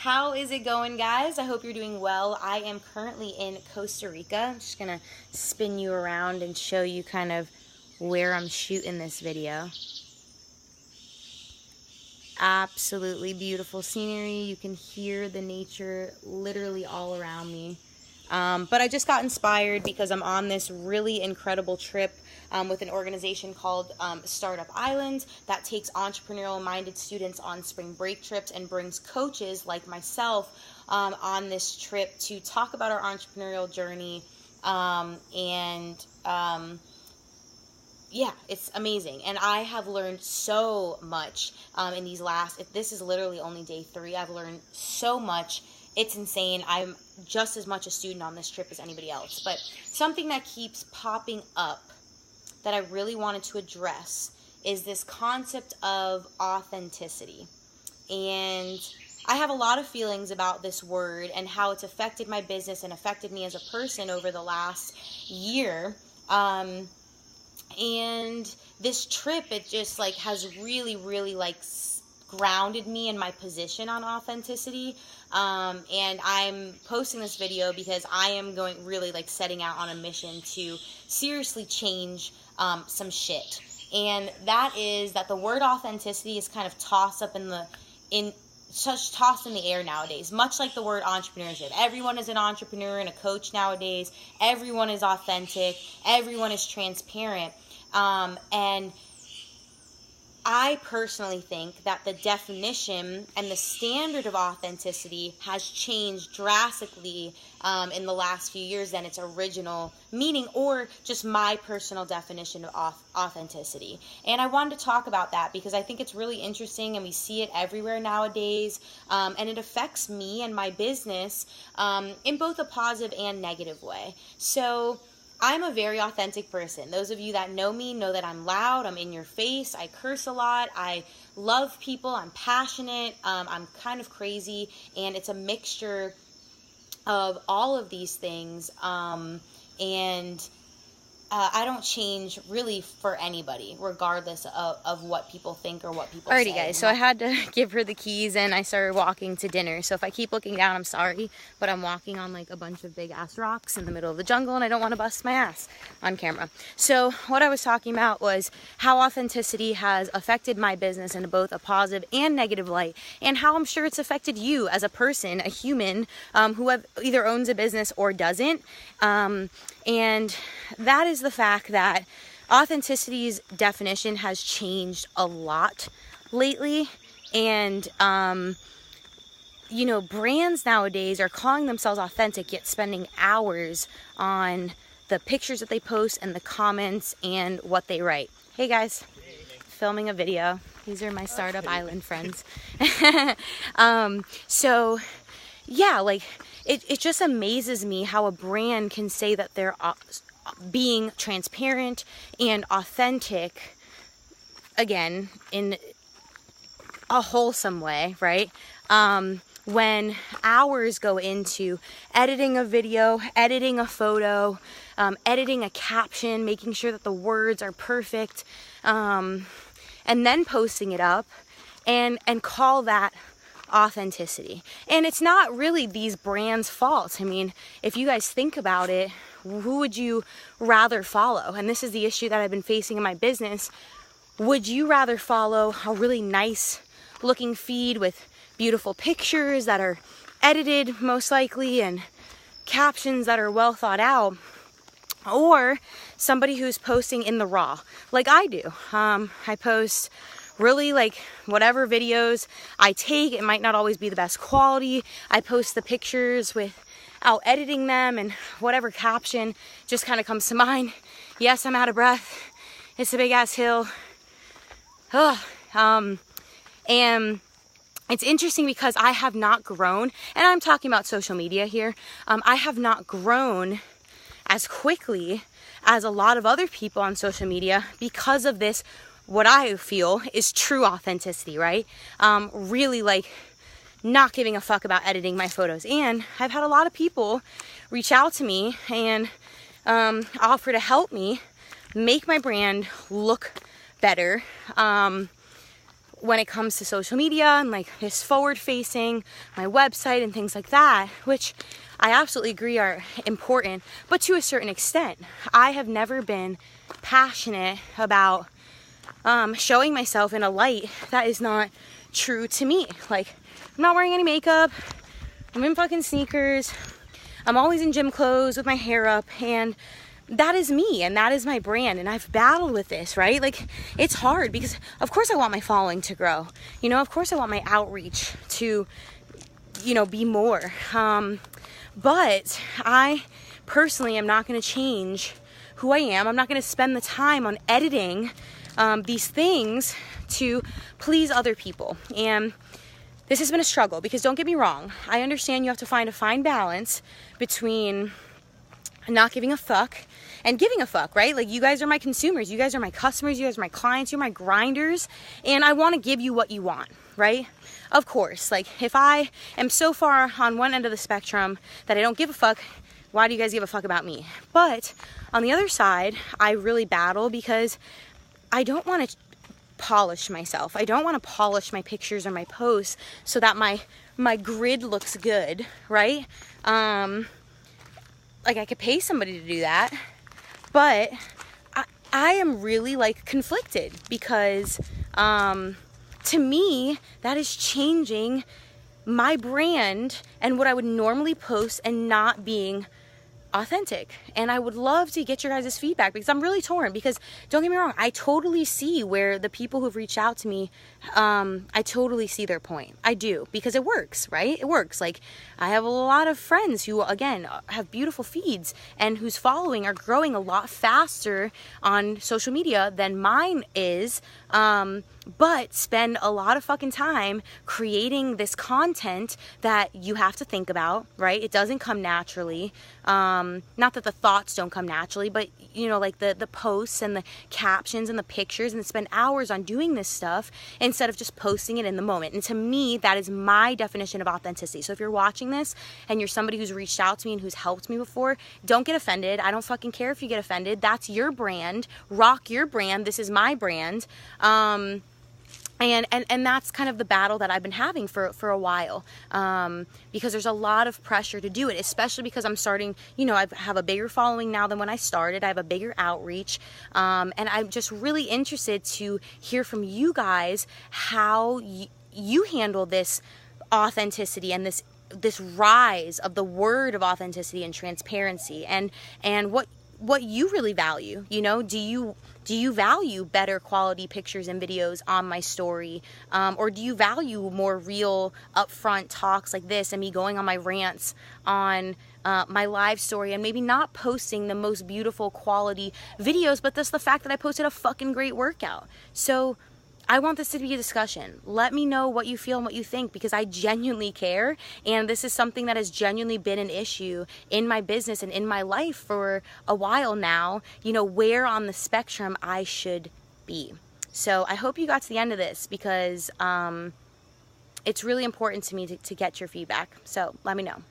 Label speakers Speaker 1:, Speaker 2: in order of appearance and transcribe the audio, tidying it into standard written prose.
Speaker 1: How is it going, guys? I hope you're doing well. I am currently in Costa Rica. I'm just gonna spin you around and show you kind of where I'm shooting this video. Absolutely beautiful scenery. You can hear the nature literally all around me. But I just got inspired because I'm on this really incredible trip with an organization called Startup Island that takes entrepreneurial-minded students on spring break trips and brings coaches like myself on this trip to talk about our entrepreneurial journey. Yeah, it's amazing. And I have learned so much in these this is literally only day 3. I've learned so much. It's insane. I'm just as much a student on this trip as anybody else. But something that keeps popping up that I really wanted to address is this concept of authenticity. And I have a lot of feelings about this word and how it's affected my business and affected me as a person over the last year. And this trip, it just has really grounded me in my position on authenticity. And I'm posting this video because I am setting out on a mission to seriously change some shit. And that is that the word authenticity is kind of tossed in the air nowadays, much like the word entrepreneurship. Everyone is an entrepreneur and a coach nowadays. Everyone is authentic. Everyone is transparent. And I personally think that the definition and the standard of authenticity has changed drastically in the last few years than its original meaning, or just my personal definition of authenticity. And I wanted to talk about that because I think it's really interesting and we see it everywhere nowadays, and it affects me and my business in both a positive and negative way. So I'm a very authentic person. Those of you that know me know that I'm loud, I'm in your face, I curse a lot, I love people, I'm passionate, I'm kind of crazy, and it's a mixture of all of these things, and I don't change really for anybody, regardless of what people think or what people say. Alrighty, guys, so I had to give her the keys and I started walking to dinner. So if I keep looking down, I'm sorry, but I'm walking on a bunch of big ass rocks in the middle of the jungle and I don't want to bust my ass on camera. So what I was talking about was how authenticity has affected my business in both a positive and negative light, and how I'm sure it's affected you as a person, a human, who either owns a business or doesn't. And that is the fact that authenticity's definition has changed a lot lately. And, brands nowadays are calling themselves authentic, yet spending hours on the pictures that they post and the comments and what they write. Hey guys, filming a video. These are my Startup Island friends. So yeah, it just amazes me how a brand can say that they're being transparent and authentic, again, in a wholesome way, right? When hours go into editing a video, editing a photo, editing a caption, making sure that the words are perfect, and then posting it up and call that authenticity. And it's not really these brands' fault. I mean, if you guys think about it, who would you rather follow? And this is the issue that I've been facing in my business. Would you rather follow a really nice looking feed with beautiful pictures that are edited most likely and captions that are well thought out, or somebody who's posting in the raw like I do? I post really whatever videos I take. It might not always be the best quality. I post the pictures without editing them, and whatever caption just kind of comes to mind. Yes, I'm out of breath. It's a big ass hill. And it's interesting because I have not grown, and I'm talking about social media here. I have not grown as quickly as a lot of other people on social media because of this, what I feel is true authenticity, right? Really not giving a fuck about editing my photos. And I've had a lot of people reach out to me and offer to help me make my brand look better, when it comes to social media and like this forward facing, my website and things like that, which I absolutely agree are important, but to a certain extent. I have never been passionate about showing myself in a light that is not true to me. Like, I'm not wearing any makeup, I'm in fucking sneakers, I'm always in gym clothes with my hair up, and that is me and that is my brand. And I've battled with this, right? Like, it's hard because of course I want my following to grow, you know, of course I want my outreach to, you know, be more, but I personally am not going to change who I am. I'm not going to spend the time on editing these things to please other people. And this has been a struggle because, don't get me wrong, I understand you have to find a fine balance between not giving a fuck and giving a fuck, right? Like, you guys are my consumers, you guys are my customers, you guys are my clients, you're my grinders, and I want to give you what you want, right? Of course, like, if I am so far on one end of the spectrum that I don't give a fuck, why do you guys give a fuck about me? But on the other side, I really battle because I don't want to polish myself. I don't want to polish my pictures or my posts so that my grid looks good, right? Like, I could pay somebody to do that, but I am really like conflicted because to me that is changing my brand and what I would normally post and not being authentic. And I would love to get your guys' feedback because I'm really torn, because don't get me wrong, I totally see where the people who've reached out to me, I totally see their point. I do, because it works, right? It works. Like, I have a lot of friends who, again, have beautiful feeds and whose following are growing a lot faster on social media than mine is, but spend a lot of fucking time creating this content that you have to think about, right? It doesn't come naturally. Not that the thoughts don't come naturally, but you know, like the posts and the captions and the pictures, and spend hours on doing this stuff instead of just posting it in the moment. And to me, that is my definition of authenticity. So if you're watching this and you're somebody who's reached out to me and who's helped me before, don't get offended. I don't fucking care if you get offended. That's your brand. Rock your brand. This is my brand. And that's kind of the battle that I've been having for a while, because there's a lot of pressure to do it, especially because I'm starting, you know, I have a bigger following now than when I started. I have a bigger outreach, and I'm just really interested to hear from you guys how you handle this authenticity and this rise of the word of authenticity and transparency, and what you really value. You know, do you value better quality pictures and videos on my story? Or do you value more real, upfront talks like this and me going on my rants on my live story and maybe not posting the most beautiful quality videos, but just the fact that I posted a fucking great workout? So I want this to be a discussion. Let me know what you feel and what you think, because I genuinely care, and this is something that has genuinely been an issue in my business and in my life for a while now, you know, where on the spectrum I should be. So I hope you got to the end of this, because it's really important to me to get your feedback. So let me know.